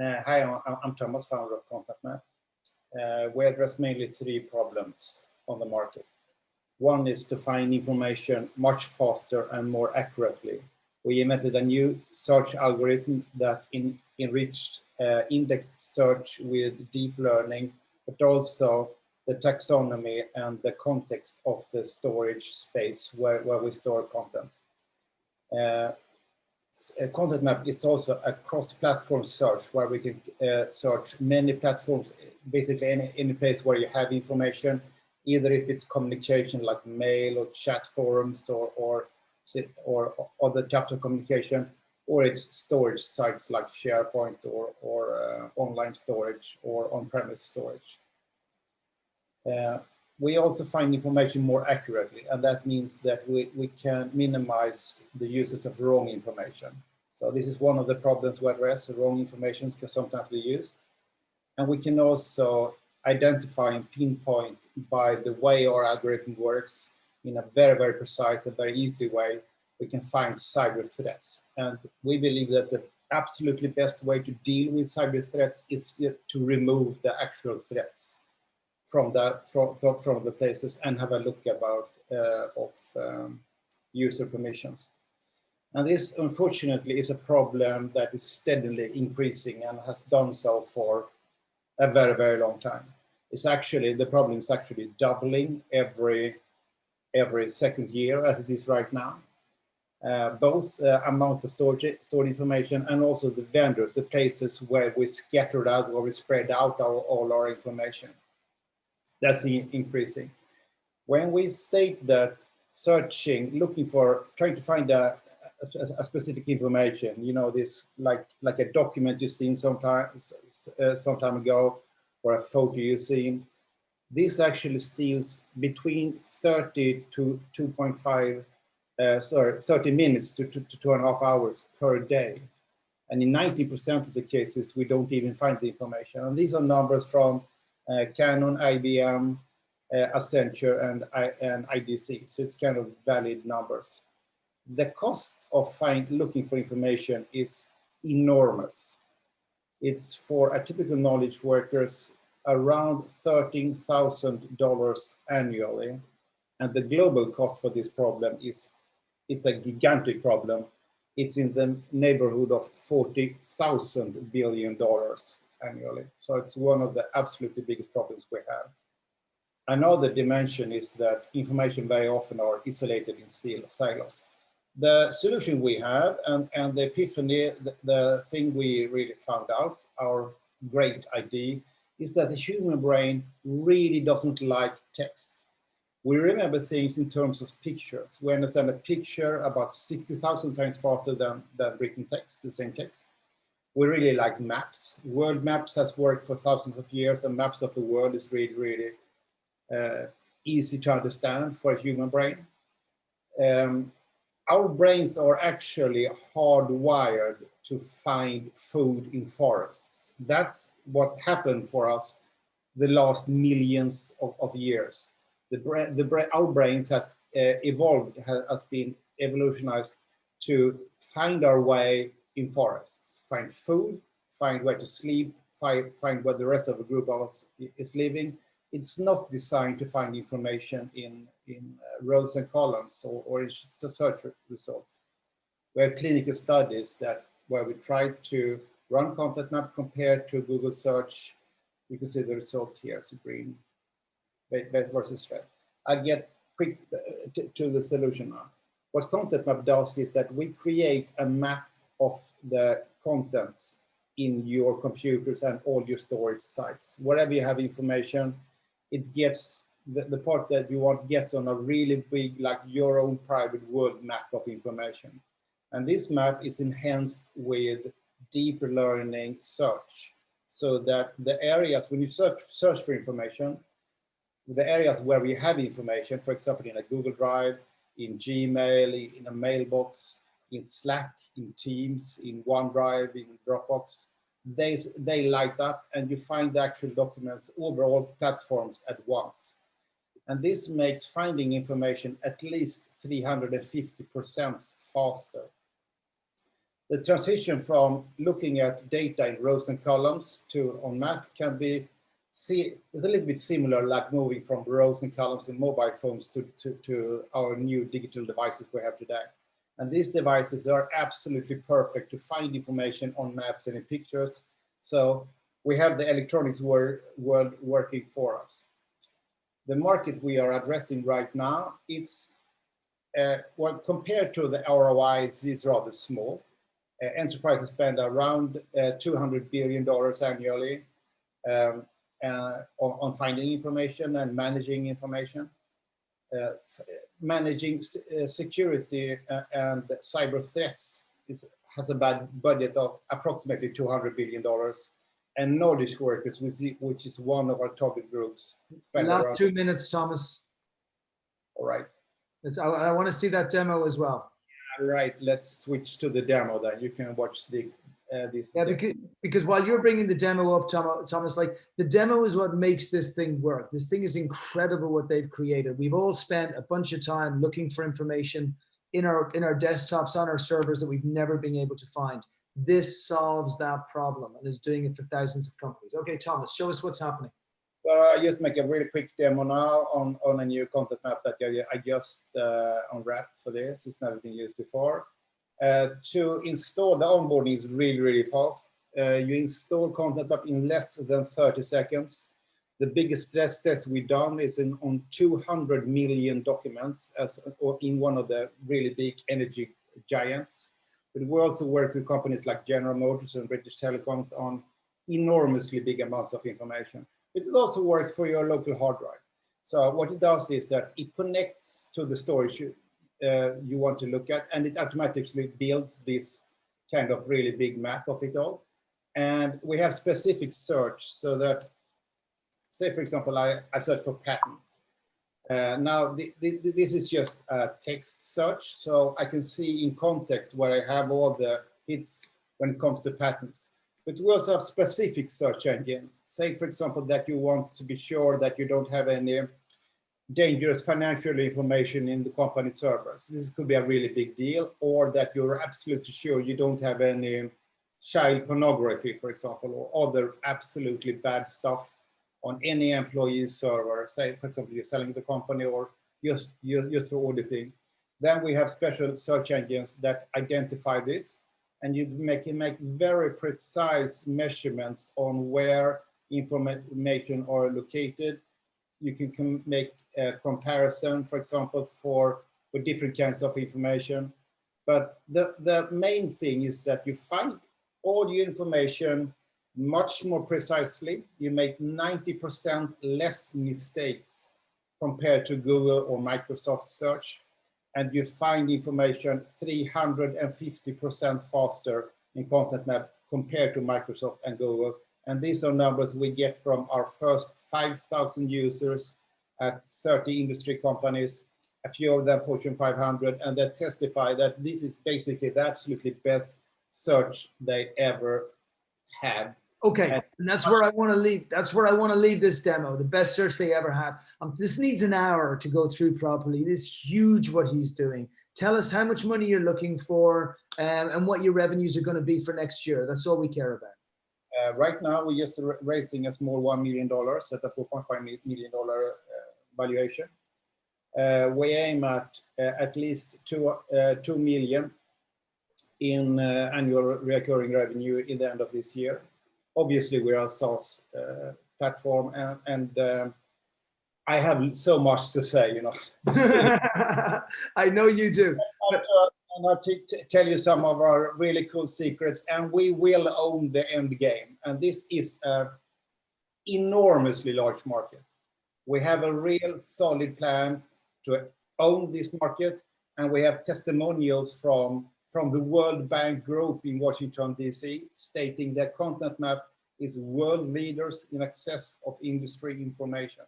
Hi, I'm Thomas, founder of ContentMap. We address mainly three problems on the market. One is to find information much faster and more accurately. We invented a new search algorithm that enriched indexed search with deep learning, but also the taxonomy and the context of the storage space where we store content. ContentMap is also a cross-platform search where we can search many platforms, basically any place where you have information, either if it's communication like mail or chat forums or other types of communication, or it's storage sites like SharePoint or online storage or on-premise storage. We also find information more accurately, and that means that we can minimize the uses of wrong information. So this is one of the problems we address. Wrong information can sometimes be used. And we can also identify and pinpoint by the way our algorithm works in a very, very precise and very easy way. We can find cyber threats. And we believe that the absolutely best way to deal with cyber threats is to remove the actual threats from the places and have a look about user permissions. And this, unfortunately, is a problem that is steadily increasing and has done so for a very, very long time. The problem is actually doubling every second year as it is right now. Both amount of stored information and also the vendors, the places where we scattered out or we spread out all our information. That's increasing. When we state that trying to find a specific information, you know, this like a document you've seen some time ago, or a photo you've seen, this actually steals between 30 to 30 minutes to 2.5 hours per day. And in 90% of the cases, we don't even find the information. And these are numbers from Canon, IBM, Accenture, and IDC. So it's kind of valid numbers. The cost of looking for information is enormous. It's for a typical knowledge workers around $13,000 annually. And the global cost for this problem it's a gigantic problem. It's in the neighborhood of $40,000 billion annually. So it's one of the absolutely biggest problems we have. Another dimension is that information very often are isolated in silos. The solution we have and the epiphany, the thing we really found out, our great idea, is that the human brain really doesn't like text. We remember things in terms of pictures. We understand a picture about 60,000 times faster than written text, the same text. We really like maps. World maps has worked for thousands of years, and maps of the world is really, really easy to understand for a human brain. Our brains are actually hardwired to find food in forests. That's what happened for us the last millions of years. Our brains has been evolutionized to find our way in forests, find food, find where to sleep, find where the rest of the group of us is living. It's not designed to find information in rows and columns or in search results. We have clinical studies where we try to run ContentMap compared to Google search. You can see the results here, so green versus red. I'll get quick to the solution now. What ContentMap does is that we create a map of the contents in your computers and all your storage sites. Wherever you have information, it gets the part that you want gets on a really big, like your own private world map of information. And this map is enhanced with deep learning search, so that the areas when you search for information, the areas where we have information, for example, in a Google Drive, in Gmail, in a mailbox, in Slack, in Teams, in OneDrive, in Dropbox, they light up and you find the actual documents over all platforms at once. And this makes finding information at least 350% faster. The transition from looking at data in rows and columns to on map can be is a little bit similar, like moving from rows and columns in mobile phones to our new digital devices we have today. And these devices are absolutely perfect to find information on maps and in pictures. So we have the electronics world working for us. The market we are addressing right now, it's well, compared to the ROI, it's rather small. Enterprises spend around $200 billion annually on finding information and managing information. Managing security and cyber threats has a budget of approximately $200 billion. And knowledge workers, which is one of our target groups. Last 2 minutes, Thomas. All right. I want to see that demo as well. All right, let's switch to the demo then. You can watch this. Yeah, because while you're bringing the demo up, Thomas, like the demo is what makes this thing work. This thing is incredible what they've created. We've all spent a bunch of time looking for information in our desktops, on our servers that we've never been able to find. This solves that problem and is doing it for thousands of companies. Okay, Thomas, show us what's happening. So I just make a really quick demo now on a new content map that I just unwrapped for this. It's never been used before. To install the onboarding is really, really fast. You install content map in less than 30 seconds. The biggest stress test we've done is on 200 million documents or in one of the really big energy giants. But we also work with companies like General Motors and British Telecoms on enormously big amounts of information. But it also works for your local hard drive. So what it does is that it connects to the storage you want to look at, and it automatically builds this kind of really big map of it all. And we have specific search so that, say for example, I search for patents. Now this is just a text search, so I can see in context where I have all the hits when it comes to patents. But we also have specific search engines. Say, for example, that you want to be sure that you don't have any dangerous financial information in the company servers. This could be a really big deal, or that you're absolutely sure you don't have any child pornography, for example, or other absolutely bad stuff on any employee's server. Say, for example, you're selling the company or just for auditing. Then we have special search engines that identify this, and you can make very precise measurements on where information are located. You can make a comparison, for example, for different kinds of information. But the main thing is that you find all your information much more precisely. You make 90% less mistakes compared to Google or Microsoft search. And you find information 350% faster in ContentMap compared to Microsoft and Google. And these are numbers we get from our first 5,000 users at 30 industry companies, a few of them Fortune 500, and they testify that this is basically the absolutely best search they ever had. Okay, and that's where I want to leave. That's where I want to leave this demo, the best search they ever had. This needs an hour to go through properly. It is huge what he's doing. Tell us how much money you're looking for and what your revenues are going to be for next year. That's all we care about. Right now, we're just raising a small $1 million at a $4.5 million valuation. We aim at least 2 million in annual recurring revenue in the end of this year. Obviously, we are a SaaS platform, and I have so much to say, you know. I know you do. I'm going to tell you some of our really cool secrets, and we will own the end game. And this is an enormously large market. We have a real solid plan to own this market, and we have testimonials from the World Bank Group in Washington, D.C., stating that ContentMap is world leaders in access of industry information.